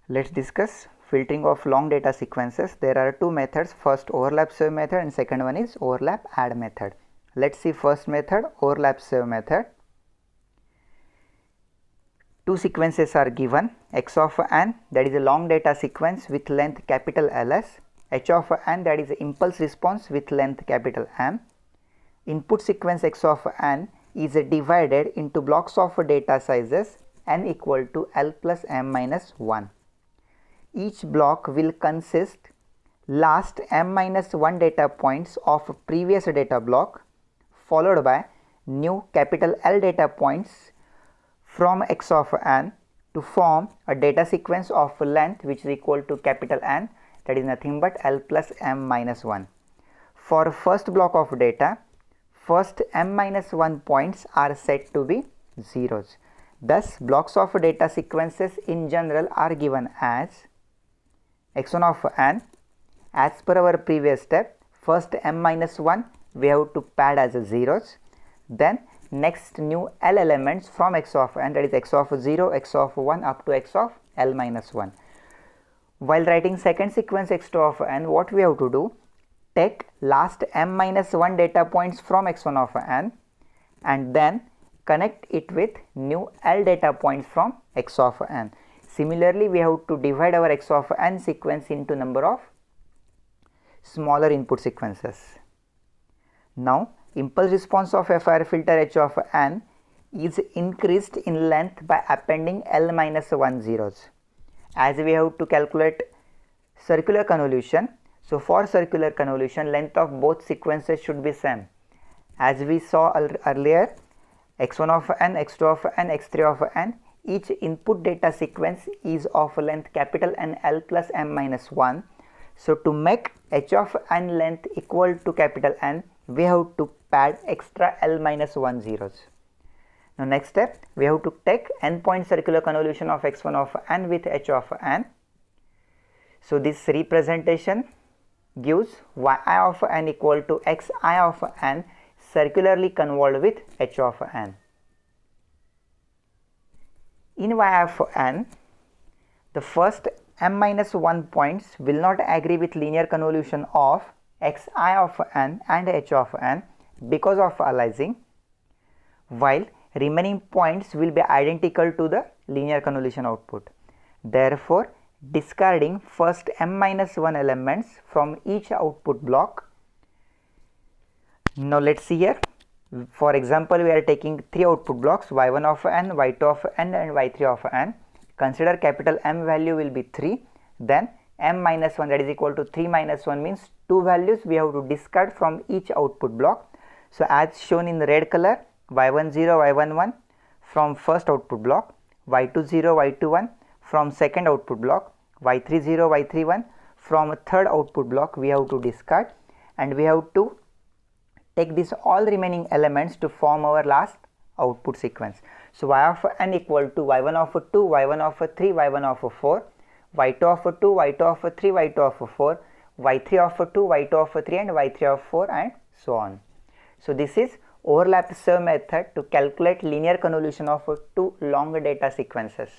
Let's discuss filtering of long data sequences. There are two methods, first overlap save method and second one is overlap add method. Let's see first method, overlap save method. Two sequences are given, x of n, that is a long data sequence with length capital LS, h of n, that is a impulse response with length capital M. Input sequence x of n is divided into blocks of data sizes n equal to L plus M minus 1. Each block will consist last m minus 1 data points of previous data block followed by new capital L data points from x of n to form a data sequence of length which is equal to capital N, that is nothing but L plus M minus 1. For first block of data, first m minus 1 points are set to be zeros. Thus, blocks of data sequences in general are given as x1 of n. As per our previous step, first m minus 1 we have to pad as zeros, then next new L elements from x of n, that is x of 0, x of 1 up to x of L minus 1. While writing second sequence x2 of n, what we have to do, take last m minus 1 data points from x1 of n and then connect it with new L data points from x of n. Similarly, we have to divide our x of n sequence into number of smaller input sequences. Now, impulse response of FIR filter h of n is increased in length by appending L minus 1 zeros. As we have to calculate circular convolution, so for circular convolution, length of both sequences should be same. As we saw earlier, x1 of n, x2 of n, x3 of n, each input data sequence is of length capital N L plus M minus 1. So, to make h of n length equal to capital N, we have to pad extra L minus 1 zeros. Now, next step, we have to take n point circular convolution of x1 of n with h of n. So, this representation gives yi of n equal to xi of n circularly convolved with h of n. In y of n, the first m minus 1 points will not agree with linear convolution of xi of n and h of n because of aliasing, while remaining points will be identical to the linear convolution output. Therefore, discarding first m minus 1 elements from each output block. Now, let's see here. For example, we are taking three output blocks, y1 of n, y2 of n and y3 of n. Consider capital M value will be 3, then m minus 1, that is equal to 3 minus 1 means 2 values we have to discard from each output block. So, as shown in the red color, y1 0, y1 1 from first output block, y2 0, y2 1 from second output block, y3 0, y3 1 from third output block we have to discard, and we have to take these all remaining elements to form our last output sequence. So, y of n equal to y1 of 2, y1 of 3, y1 of 4, y2 of 2, y2 of 3, y2 of 4, y3 of 2, y2 of 3 and y3 of 4 and so on. So, this is overlap save method to calculate linear convolution of two long data sequences.